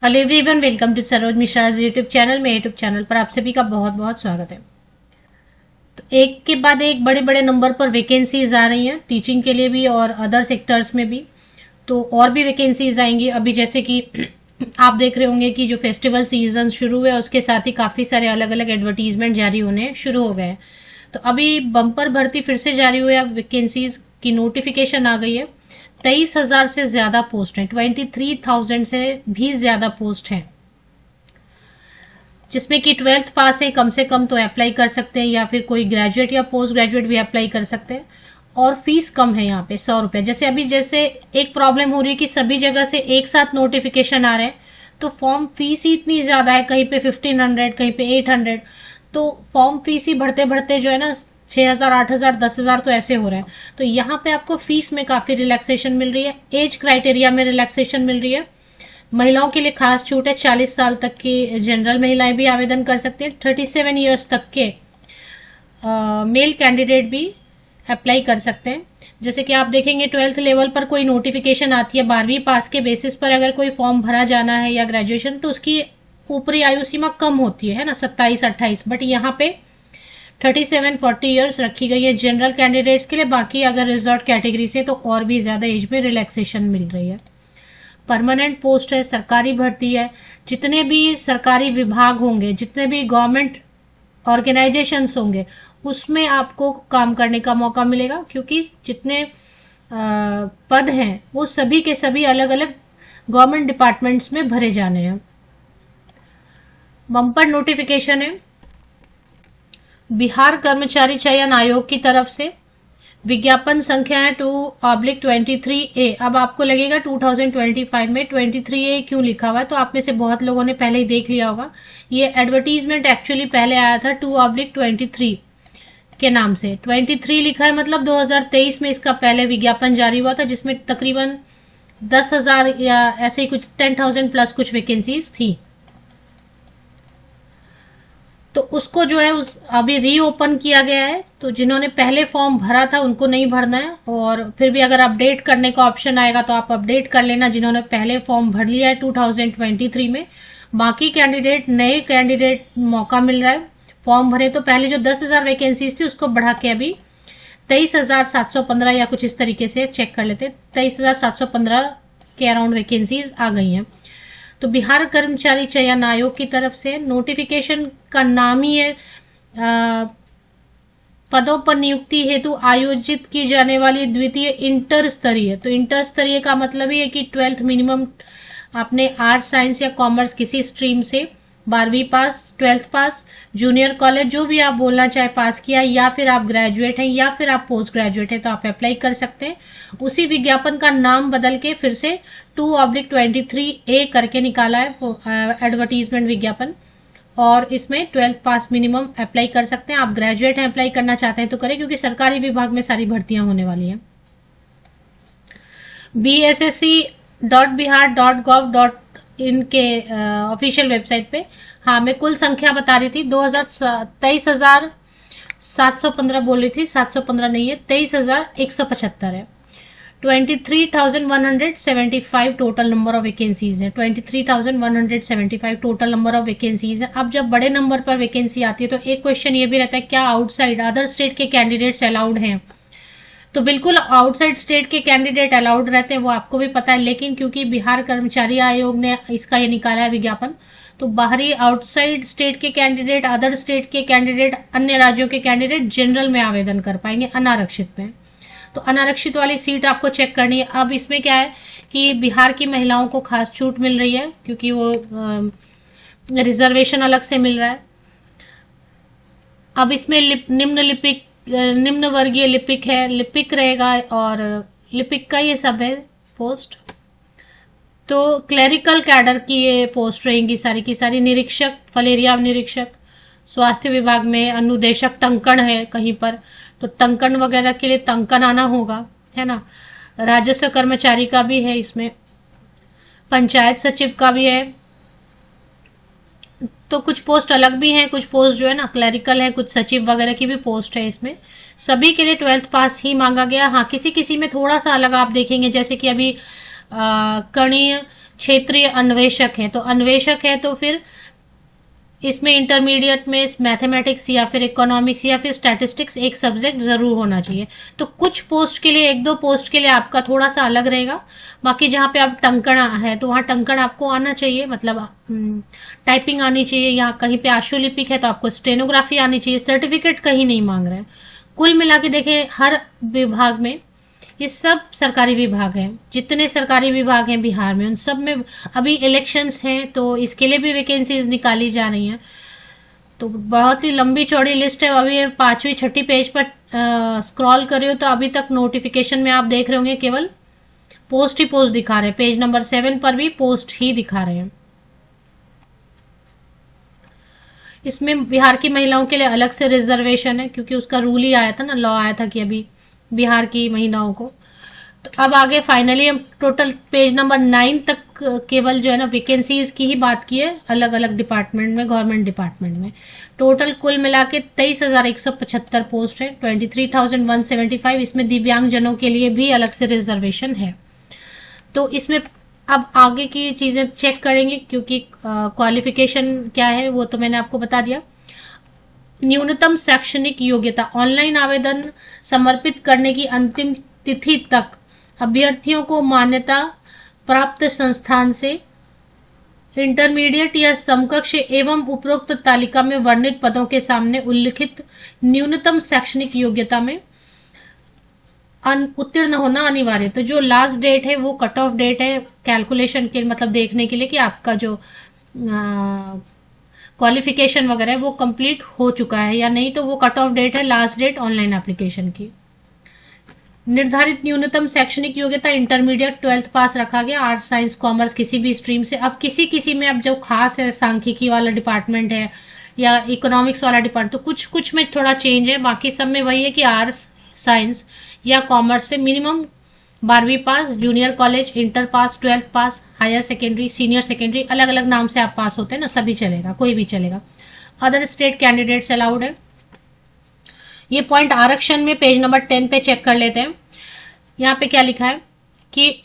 Hello everyone, welcome to Saroj Mishra YouTube channel में। YouTube channel पर आप सभी का बहुत बहुत स्वागत है। तो एक के बाद एक बड़े बड़े नंबर पर वैकेंसीज आ रही हैं, टीचिंग के लिए भी और अदर सेक्टर्स में भी। तो और भी वैकेंसीज आएंगी अभी, जैसे कि आप देख रहे होंगे कि जो फेस्टिवल सीजन शुरू हुआ उसके साथ ही काफ़ी सारे अलग अलग एडवर्टीजमेंट जारी होने शुरू हो गए हैं। तो अभी बम्पर भर्ती फिर से जारी हुई है, वैकेंसीज की नोटिफिकेशन आ गई है। 23,000 से ज्यादा पोस्ट हैं, 23,000 से भी ज्यादा पोस्ट हैं, जिसमें कि 12th पास है कम से कम तो अप्लाई कर सकते हैं, या फिर कोई ग्रेजुएट या पोस्ट ग्रेजुएट भी अप्लाई कर सकते हैं। और फीस कम है यहाँ पे 100 रुपये। जैसे एक प्रॉब्लम हो रही है कि सभी जगह से एक साथ नोटिफिकेशन आ रहे हैं, तो फॉर्म फीस ही इतनी ज्यादा है, कहीं पे 1500, कहीं पे 800। तो फॉर्म फीस ही बढ़ते बढ़ते जो है ना 6,000, 8,000, 10,000 तो ऐसे हो रहे हैं। तो यहाँ पे आपको फीस में काफी रिलैक्सेशन मिल रही है, एज क्राइटेरिया में रिलैक्सेशन मिल रही है। महिलाओं के लिए खास छूट है, 40 साल तक की जनरल महिलाएं भी आवेदन कर सकती हैं, 37 ईयर्स तक के मेल कैंडिडेट भी अप्लाई कर सकते हैं। जैसे कि आप देखेंगे 12th लेवल पर कोई नोटिफिकेशन आती है, 12वीं पास के बेसिस पर अगर कोई फॉर्म भरा जाना है या ग्रेजुएशन, तो उसकी ऊपरी आयु सीमा कम होती है ना, 27-28। बट यहाँ पे 37-40 ईयर्स रखी गई है जनरल कैंडिडेट्स के लिए। बाकी अगर रिजर्व कैटेगरी से तो और भी ज्यादा एज में रिलैक्सेशन मिल रही है। परमानेंट पोस्ट है, सरकारी भर्ती है। जितने भी सरकारी विभाग होंगे, जितने भी गवर्नमेंट ऑर्गेनाइजेशंस होंगे, उसमें आपको काम करने का मौका मिलेगा, क्योंकि जितने पद हैं वो सभी के सभी अलग अलग गवर्नमेंट डिपार्टमेंट्स में भरे जाने हैं। बम्पर नोटिफिकेशन है बिहार कर्मचारी चयन आयोग की तरफ से। विज्ञापन संख्या है 2/23A। अब आपको लगेगा 2025 में 23A क्यों लिखा हुआ है, तो आप में से बहुत लोगों ने पहले ही देख लिया होगा। ये एडवर्टीजमेंट एक्चुअली पहले आया था 2/23 के नाम से। 23 लिखा है मतलब 2023 में इसका पहले विज्ञापन जारी हुआ था, जिसमें तकरीबन 10,000 या ऐसे ही कुछ 10,000 प्लस कुछ वैकेंसीज थी। तो उसको जो है उस अभी रीओपन किया गया है। तो जिन्होंने पहले फॉर्म भरा था उनको नहीं भरना है, और फिर भी अगर अपडेट करने का ऑप्शन आएगा तो आप अपडेट कर लेना, जिन्होंने पहले फॉर्म भर लिया है 2023 में। बाकी कैंडिडेट, नए कैंडिडेट मौका मिल रहा है। फॉर्म भरे तो पहले जो 10,000 वैकेंसीज थी उसको बढ़ा के अभी 23,715 या कुछ इस तरीके से चेक कर लेते, 23,715 के अराउंड वैकेंसीज आ गई हैं। तो बिहार कर्मचारी चयन आयोग की तरफ से नोटिफिकेशन का नाम ही है पदों पर नियुक्ति हेतु आयोजित की जाने वाली द्वितीय इंटर स्तरीय। तो इंटर स्तरीय का मतलब ही है कि 12th मिनिमम आपने आर्ट्स, साइंस या कॉमर्स किसी स्ट्रीम से 12वीं पास, 12th पास, जूनियर कॉलेज जो भी आप बोलना चाहे पास किया, या फिर आप ग्रेजुएट हैं या फिर आप पोस्ट ग्रेजुएट हैं, तो आप अप्लाई कर सकते हैं। उसी विज्ञापन का नाम बदल के फिर से 2/23A करके निकाला है एडवर्टीजमेंट विज्ञापन। और इसमें 12th पास मिनिमम अप्लाई कर सकते हैं। आप ग्रेजुएट हैं, अप्लाई करना चाहते हैं तो करें, क्योंकि सरकारी विभाग में सारी भर्तियां होने वाली हैं। bssc.bihar.gov.in के ऑफिशियल वेबसाइट पे, हाँ मैं कुल संख्या बता रही थी 23,715 बोल रही थी, 715 नहीं है, 23,175 है। 23,175 टोटल नंबर ऑफ वैकेंसीज है, 23,175 टोटल नंबर ऑफ वैकेंसीज है। अब जब बड़े नंबर पर वैकेंसी आती है तो एक क्वेश्चन ये भी रहता है, क्या आउटसाइड अदर स्टेट के कैंडिडेट्स अलाउड हैं? तो बिल्कुल आउटसाइड स्टेट के कैंडिडेट अलाउड रहते हैं, वो आपको भी पता है। लेकिन क्योंकि बिहार कर्मचारी आयोग ने इसका ये निकाला है विज्ञापन, तो बाहरी आउटसाइड स्टेट के कैंडिडेट, अदर स्टेट के कैंडिडेट, अन्य राज्यों के कैंडिडेट जनरल में आवेदन कर पाएंगे, अनारक्षित में। तो अनारक्षित वाली सीट आपको चेक करनी है। अब इसमें क्या है कि बिहार की महिलाओं को खास छूट मिल रही है, क्योंकि वो रिजर्वेशन अलग से मिल रहा है। अब इसमें निम्न वर्गीय लिपिक है, लिपिक रहेगा, और लिपिक का ये सब है पोस्ट। तो क्लरिकल कैडर की ये पोस्ट रहेंगी सारी की सारी। निरीक्षक, फलेरिया निरीक्षक, स्वास्थ्य विभाग में अनुदेशक टंकण है कहीं पर, तो टंकण वगैरह के लिए टंकण आना होगा, है ना। राजस्व कर्मचारी का भी है इसमें, पंचायत सचिव का भी है। तो कुछ पोस्ट अलग भी हैं, कुछ पोस्ट जो है ना क्लरिकल है, कुछ सचिव वगैरह की भी पोस्ट है इसमें। सभी के लिए 12th पास ही मांगा गया। हाँ, किसी किसी में थोड़ा सा अलग आप देखेंगे, जैसे कि अभी कणीय क्षेत्रीय अन्वेषक है, तो अन्वेषक है तो फिर इसमें इंटरमीडिएट में मैथमेटिक्स या फिर इकोनॉमिक्स या फिर स्टैटिस्टिक्स एक सब्जेक्ट जरूर होना चाहिए। तो कुछ पोस्ट के लिए, एक दो पोस्ट के लिए आपका थोड़ा सा अलग रहेगा। बाकी जहाँ पे आप टंकण है तो वहाँ टंकण आपको आना चाहिए, मतलब टाइपिंग आनी चाहिए। यहाँ कहीं पे आशुलिपिक है तो आपको स्टेनोग्राफी आनी चाहिए। सर्टिफिकेट कहीं नहीं मांग रहे हैं। कुल मिला के देखें, हर विभाग में, ये सब सरकारी विभाग हैं, जितने सरकारी विभाग हैं बिहार में, उन सब में अभी इलेक्शंस हैं तो इसके लिए भी वैकेंसीज निकाली जा रही हैं। तो बहुत ही लंबी चौड़ी लिस्ट है। अभी 5वीं 6ठी पेज पर स्क्रॉल कर रहे हो तो अभी तक नोटिफिकेशन में आप देख रहे होंगे केवल पोस्ट ही पोस्ट दिखा रहे हैं। पेज नंबर 7 पर भी पोस्ट ही दिखा रहे हैं। इसमें बिहार की महिलाओं के लिए अलग से रिजर्वेशन है, क्योंकि उसका रूल ही आया था ना, लॉ आया था कि अभी बिहार की महिलाओं को। तो अब आगे फाइनली हम टोटल पेज नंबर 9 तक केवल जो है ना वैकेंसीज की ही बात की है, अलग अलग डिपार्टमेंट में, गवर्नमेंट डिपार्टमेंट में। टोटल कुल मिला के 23,175 पोस्ट है, 23,175। इसमें दिव्यांगजनों के लिए भी अलग से रिजर्वेशन है। तो इसमें अब आगे की चीजें चेक करेंगे, क्योंकि क्वालिफिकेशन क्या है वो तो मैंने आपको बता दिया। न्यूनतम शैक्षणिक योग्यता, ऑनलाइन आवेदन समर्पित करने की अंतिम तिथि तक अभ्यर्थियों को मान्यता प्राप्त संस्थान से इंटरमीडिएट या समकक्ष एवं उपरोक्त तालिका में वर्णित पदों के सामने उल्लिखित न्यूनतम शैक्षणिक योग्यता में उत्तीर्ण होना अनिवार्य। तो जो लास्ट डेट है वो कट ऑफ डेट है कैलकुलेशन के, मतलब देखने के लिए कि आपका जो क्वालिफिकेशन वगैरह है वो कंप्लीट हो चुका है या नहीं। तो वो कट ऑफ डेट है लास्ट डेट ऑनलाइन एप्लीकेशन की। निर्धारित न्यूनतम शैक्षणिक योग्यता इंटरमीडिएट 12th पास रखा गया, आर्ट्स साइंस कॉमर्स किसी भी स्ट्रीम से। अब किसी किसी में अब जो खास है, सांख्यिकी वाला डिपार्टमेंट है या इकोनॉमिक्स वाला डिपार्टमेंट, तो कुछ कुछ में थोड़ा चेंज है। बाकी सब में वही है कि आर्ट्स साइंस या कॉमर्स से मिनिमम 12वीं पास, जूनियर कॉलेज, इंटर पास, 12th पास, हायर सेकेंडरी, सीनियर सेकेंडरी, अलग अलग नाम से आप पास होते हैं ना, सभी चलेगा, कोई भी चलेगा। अदर स्टेट कैंडिडेट्स अलाउड है। ये पॉइंट आरक्षण में पेज नंबर 10 पे चेक कर लेते हैं। यहाँ पे क्या लिखा है कि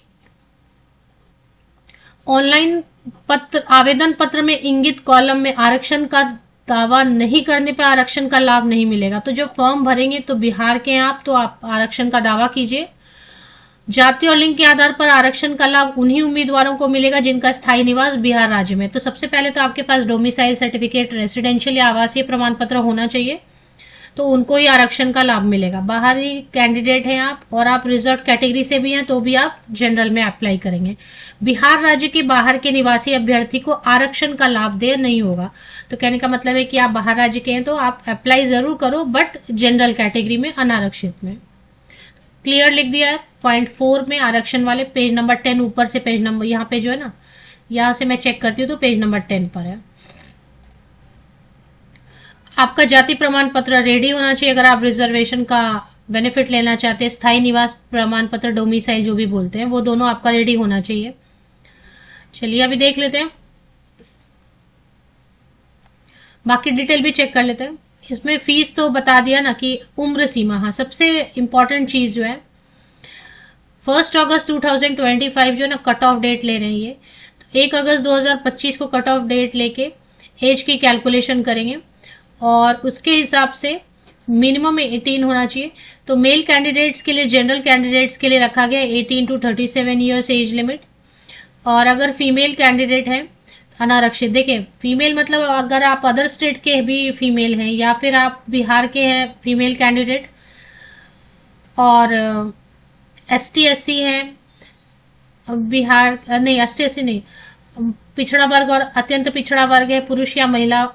ऑनलाइन पत्र, आवेदन पत्र में इंगित कॉलम में आरक्षण का दावा नहीं करने पर आरक्षण का लाभ नहीं मिलेगा। तो जो फॉर्म भरेंगे तो बिहार के हैं आप, तो आप आरक्षण का दावा कीजिए। जाति और लिंग के आधार पर आरक्षण का लाभ उन्हीं उम्मीदवारों को मिलेगा जिनका स्थायी निवास बिहार राज्य में। तो सबसे पहले तो आपके पास डोमिसाइल सर्टिफिकेट, रेसिडेंशियल या आवासीय प्रमाण पत्र होना चाहिए, तो उनको ही आरक्षण का लाभ मिलेगा। बाहरी कैंडिडेट हैं आप और आप रिजर्व कैटेगरी से भी हैं तो भी आप जनरल में अप्लाई करेंगे। बिहार राज्य के बाहर के निवासी अभ्यर्थी को आरक्षण का लाभ देय नहीं होगा। तो कहने का मतलब है कि आप बाहर राज्य के हैं तो आप अप्लाई जरूर करो, बट जनरल कैटेगरी में, अनारक्षित में। क्लियर लिख दिया है पॉइंट 4 में आरक्षण वाले। पेज नंबर 10 ऊपर से पेज नंबर, यहाँ पे जो है ना, यहाँ से मैं चेक करती हूँ तो पेज नंबर 10 पर है। आपका जाति प्रमाण पत्र रेडी होना चाहिए अगर आप रिजर्वेशन का बेनिफिट लेना चाहते हैं। स्थायी निवास प्रमाण पत्र, डोमिसाइल जो भी बोलते हैं, वो दोनों आपका रेडी होना चाहिए। चलिए अभी देख लेते हैं, बाकी डिटेल भी चेक कर लेते हैं। इसमें फीस तो बता दिया ना कि उम्र सीमा, हाँ सबसे इंपॉर्टेंट चीज जो है 1 अगस्त 2025 जो है ना कट ऑफ डेट ले रहे हैं ये। तो 1 अगस्त 2025 को कट ऑफ डेट लेके एज की कैलकुलेशन करेंगे और उसके हिसाब से मिनिमम 18 होना चाहिए। तो मेल कैंडिडेट्स के लिए, जनरल कैंडिडेट्स के लिए रखा गया 18 to 37 ईयर्स एज लिमिट। और अगर फीमेल कैंडिडेट है अनारक्षित, देखिए फीमेल मतलब अगर आप अदर स्टेट के भी फीमेल हैं या फिर आप बिहार के हैं फीमेल कैंडिडेट और ST SC हैं, बिहार नहीं, ST SC नहीं, पिछड़ा वर्ग और अत्यंत पिछड़ा वर्ग है, पुरुष या महिला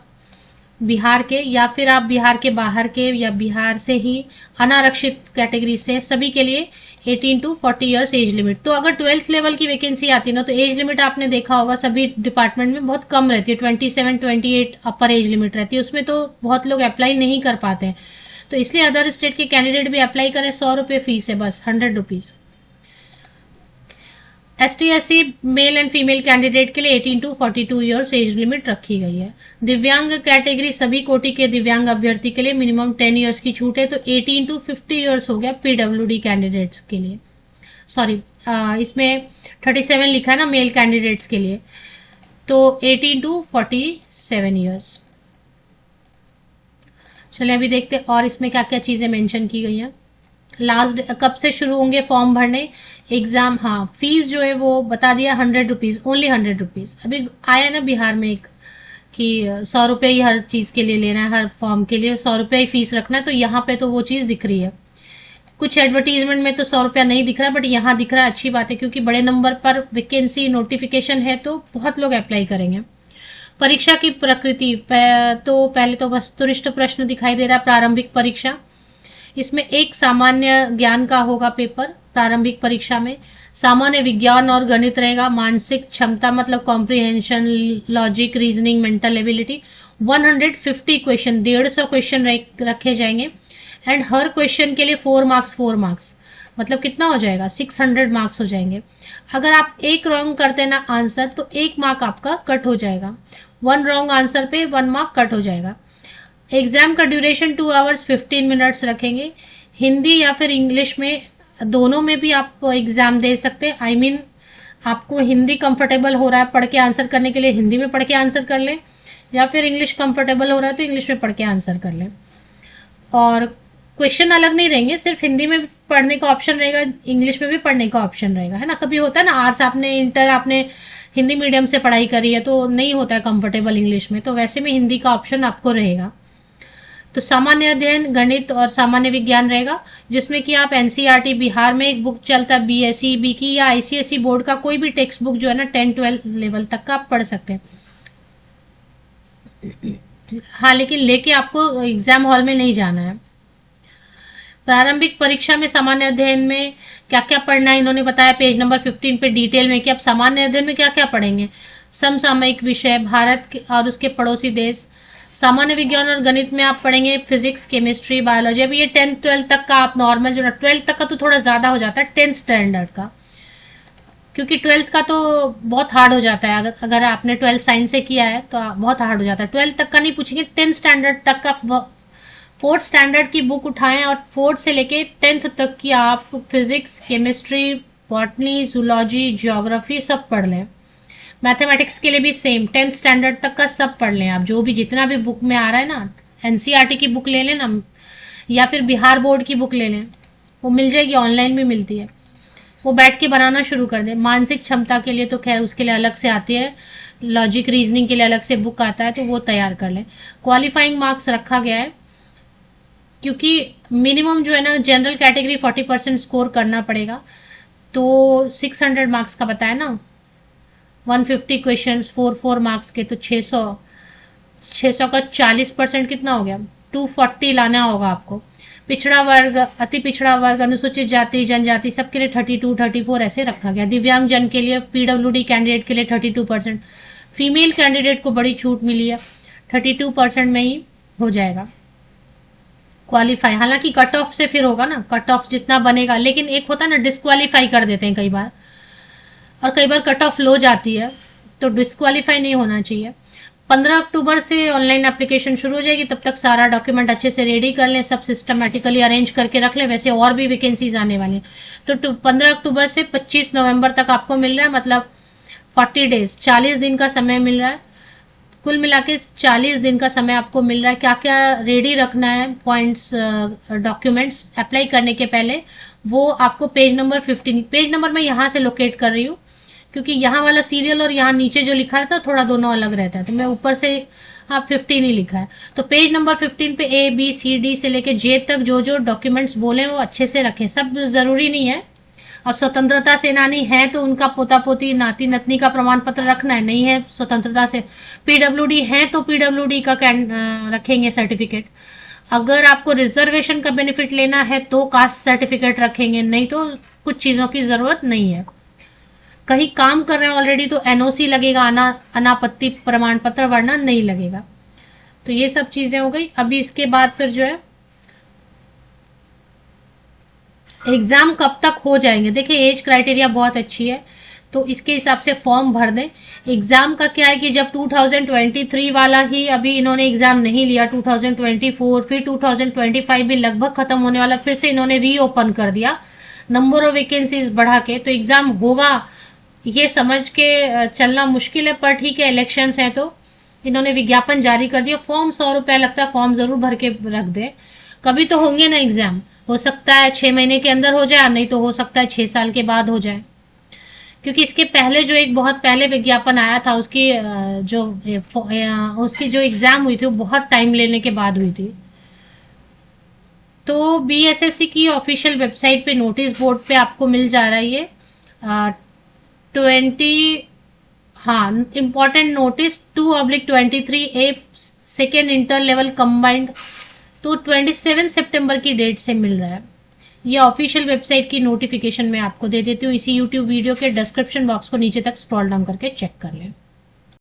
बिहार के, या फिर आप बिहार के बाहर के या बिहार से ही अनारक्षित कैटेगरी से, सभी के लिए 18 to 40 ईयर्स एज लिमिट। तो अगर 12th लेवल की वैकेंसी आती है ना तो एज लिमिट आपने देखा होगा सभी डिपार्टमेंट में बहुत कम रहती है, 27 28 अपर एज लिमिट रहती है। उसमें तो बहुत लोग अप्लाई नहीं कर पाते हैं, तो इसलिए अदर स्टेट के कैंडिडेट भी अप्लाई करें। 100 रुपये फीस है बस, 100 rupees. ST SC male and female candidate के लिए 18 to 42 ईयर्स एज लिमिट रखी गई है। दिव्यांग कैटेगरी सभी कोटि के दिव्यांग अभ्यर्थी के लिए मिनिमम 10 ईयर्स की छूट है, तो 18 to 50 ईयर्स हो गया PWD कैंडिडेट्स के लिए, सॉरी इसमें 37 लिखा है ना मेल कैंडिडेट्स के लिए, तो 18 to 47 ईयर्स। चलिए अभी देखते हैं और इसमें क्या क्या चीजें मेंशन की गई हैं। लास्ट कब से शुरू होंगे फॉर्म भरने, एग्जाम, हाँ फीस जो है वो बता दिया 100 रुपीज, ओनली 100 रुपीज। अभी आया ना बिहार में एक कि 100 रुपये ही हर चीज के लिए लेना है, हर फॉर्म के लिए 100 रुपये ही फीस रखना है, तो यहाँ पे तो वो चीज दिख रही है। कुछ एडवर्टीजमेंट में तो 100 रुपया नहीं दिख रहा, बट यहाँ दिख रहा है, अच्छी बात है, क्योंकि बड़े नंबर पर वैकेंसी नोटिफिकेशन है तो बहुत लोग अप्लाई करेंगे। परीक्षा की प्रकृति, तो पहले तो वस्तुनिष्ठ प्रश्न दिखाई दे रहा है, प्रारंभिक परीक्षा। इसमें एक सामान्य ज्ञान का होगा पेपर प्रारंभिक परीक्षा में, सामान्य विज्ञान और गणित रहेगा, मानसिक क्षमता मतलब comprehension, logic, reasoning, mental ability. 150 question, 150 question रखे जाएंगे एंड हर क्वेश्चन के लिए 4 मार्क्स, मतलब कितना हो जाएगा 600 मार्क्स हो जाएंगे। अगर आप एक रॉन्ग करते ना आंसर तो 1 मार्क आपका कट हो जाएगा, 1 रॉन्ग आंसर पे 1 मार्क कट हो जाएगा। एग्जाम का ड्यूरेशन 2 आवर्स 15 मिनट्स रखेंगे। हिंदी या फिर इंग्लिश में, दोनों में भी आप एग्जाम दे सकते हैं। I mean, आपको हिंदी कंफर्टेबल हो रहा है पढ़ के आंसर करने के लिए हिंदी में पढ़ के आंसर कर लें, या फिर इंग्लिश कंफर्टेबल हो रहा है तो इंग्लिश में पढ़ के आंसर कर लें। और क्वेश्चन अलग नहीं रहेंगे, सिर्फ हिंदी में पढ़ने का ऑप्शन रहेगा, इंग्लिश में भी पढ़ने का ऑप्शन रहेगा, है ना। कभी होता है ना आर्ट्स आपने हिंदी मीडियम से पढ़ाई करी है तो नहीं होता है कंफर्टेबल इंग्लिश में, तो वैसे में हिंदी का ऑप्शन आपको रहेगा। तो सामान्य अध्ययन, गणित और सामान्य विज्ञान रहेगा, जिसमें कि आप एनसीईआरटी, बिहार में एक बुक चलता है बीएसई बी की या आईसीएसई बोर्ड का कोई भी टेक्स्ट बुक जो है ना 10-12 लेवल तक का आप पढ़ सकते हैं। हाँ, लेकिन लेके आपको एग्जाम हॉल में नहीं जाना है। प्रारंभिक परीक्षा में सामान्य अध्ययन में क्या क्या पढ़ना है इन्होंने बताया पेज नंबर 15 पे डिटेल में कि आप सामान्य अध्ययन में क्या क्या पढ़ेंगे। समसामयिक विषय, भारत और उसके पड़ोसी देश। सामान्य विज्ञान और गणित में आप पढ़ेंगे फिजिक्स, केमिस्ट्री, बायोलॉजी। अभी ये 10-12 तक का आप नॉर्मल जो ना, 12 तक का तो थोड़ा ज्यादा हो जाता है 10th स्टैंडर्ड का, क्योंकि 12th का तो बहुत हार्ड हो जाता है। अगर आपने 12th साइंस से किया है तो बहुत हार्ड हो जाता है। 12th तक का नहीं पूछेंगे, 10th स्टैंडर्ड तक का, 4th स्टैंडर्ड की बुक उठाएं और 4th से लेके 10th तक की आप physics, chemistry, botany, zoology, geography सब पढ़ लें। मैथमेटिक्स के लिए भी सेम 10th स्टैंडर्ड तक का सब पढ़ लें आप, जो भी जितना भी बुक में आ रहा है ना। एनसीईआरटी की बुक ले लें ना, या फिर बिहार बोर्ड की बुक ले लें, वो मिल जाएगी, ऑनलाइन भी मिलती है, वो बैठ के बनाना शुरू कर दें। मानसिक क्षमता के लिए तो खैर उसके लिए अलग से आती है, लॉजिक रीजनिंग के लिए अलग से बुक आता है, तो वो तैयार कर लें। क्वालिफाइंग मार्क्स रखा गया है, क्योंकि मिनिमम जो है ना जनरल कैटेगरी 40% स्कोर करना पड़ेगा, तो 600 मार्क्स का बताया ना, 150 क्वेश्चंस 4 मार्क्स के, तो 600 का 40% कितना हो गया, 240 लाना होगा आपको। पिछड़ा वर्ग, अति पिछड़ा वर्ग, अनुसूचित जाति, जनजाति सबके लिए 32-34 ऐसे रखा गया। दिव्यांग जन के लिए, पीडब्ल्यूडी कैंडिडेट के लिए 32%। फीमेल कैंडिडेट को बड़ी छूट मिली है, 32% में ही हो जाएगा क्वालिफाई। हालांकि कट ऑफ से फिर होगा ना, कट ऑफ जितना बनेगा, लेकिन एक होता है ना डिस्क्वालीफाई कर देते हैं कई बार, और कई बार कट ऑफ लो जाती है, तो डिस्क्वालीफाई नहीं होना चाहिए। 15 अक्टूबर से ऑनलाइन एप्लीकेशन शुरू हो जाएगी, तब तक सारा डॉक्यूमेंट अच्छे से रेडी कर लें, सब सिस्टमेटिकली अरेंज करके रख लें। वैसे और भी वैकेंसीज आने वाली हैं, तो 15 अक्टूबर से 25 नवंबर तक आपको मिल रहा है, मतलब 40 डेज, 40 दिन का समय मिल रहा है। कुल मिला के 40 दिन का समय आपको मिल रहा है। क्या क्या रेडी रखना है पॉइंट्स, डॉक्यूमेंट्स अप्लाई करने के पहले, वो आपको पेज नंबर 15, पेज नंबर मैं यहाँ से लोकेट कर रही हूँ, क्योंकि यहाँ वाला सीरियल और यहाँ नीचे जो लिखा रहता है थोड़ा दोनों अलग रहता है, तो मैं ऊपर से 15 ही लिखा है। तो पेज नंबर 15 पे ABCD से लेके J तक जो जो डॉक्यूमेंट्स बोले वो अच्छे से रखें। सब जरूरी नहीं है, अब स्वतंत्रता सेनानी है तो उनका पोता पोती, नाती नतनी का प्रमाण पत्र रखना है, नहीं है स्वतंत्रता से। PWD है तो PWD का रखेंगे सर्टिफिकेट। अगर आपको रिजर्वेशन का बेनिफिट लेना है तो कास्ट सर्टिफिकेट रखेंगे, नहीं तो कुछ चीजों की जरूरत नहीं है। कहीं काम कर रहे हैं ऑलरेडी तो NOC लगेगा, अनापत्ति प्रमाण पत्र, वरना नहीं लगेगा। तो ये सब चीजें हो गई। अभी इसके बाद फिर जो है एग्जाम कब तक हो जाएंगे। देखिए एज क्राइटेरिया बहुत अच्छी है, तो इसके हिसाब से फॉर्म भर दें। एग्जाम का क्या है कि जब 2023 वाला ही अभी इन्होंने एग्जाम नहीं लिया, 2024 फिर 2025 भी लगभग खत्म होने वाला, फिर से इन्होंने रीओपन कर दिया नंबर ऑफ वैकेंसीज बढ़ा के, तो एग्जाम होगा ये समझ के चलना मुश्किल है। पर ठीक है, इलेक्शंस है तो इन्होंने विज्ञापन जारी कर दिया। फॉर्म 100 रुपया लगता है, फॉर्म जरूर भर के रख दे। कभी तो होंगे ना एग्जाम, हो सकता है 6 महीने के अंदर हो जाए, नहीं तो हो सकता है 6 साल के बाद हो जाए। क्योंकि इसके पहले जो एक बहुत पहले विज्ञापन आया था, उसकी उसकी जो एग्जाम हुई थी वो बहुत टाइम लेने के बाद हुई थी। तो बीएसएससी की ऑफिशियल वेबसाइट पे नोटिस बोर्ड पे आपको मिल जा रहा है ये 20, हाँ, इम्पोर्टेंट नोटिस 2/23 ए सेकेंड इंटर लेवल कंबाइंड, तो 27 सितंबर की डेट से मिल रहा है। ये ऑफिशियल वेबसाइट की नोटिफिकेशन मैं आपको दे देती हूँ। इसी यूट्यूब वीडियो के डिस्क्रिप्शन बॉक्स को नीचे तक स्क्रॉल डाउन करके चेक कर लें।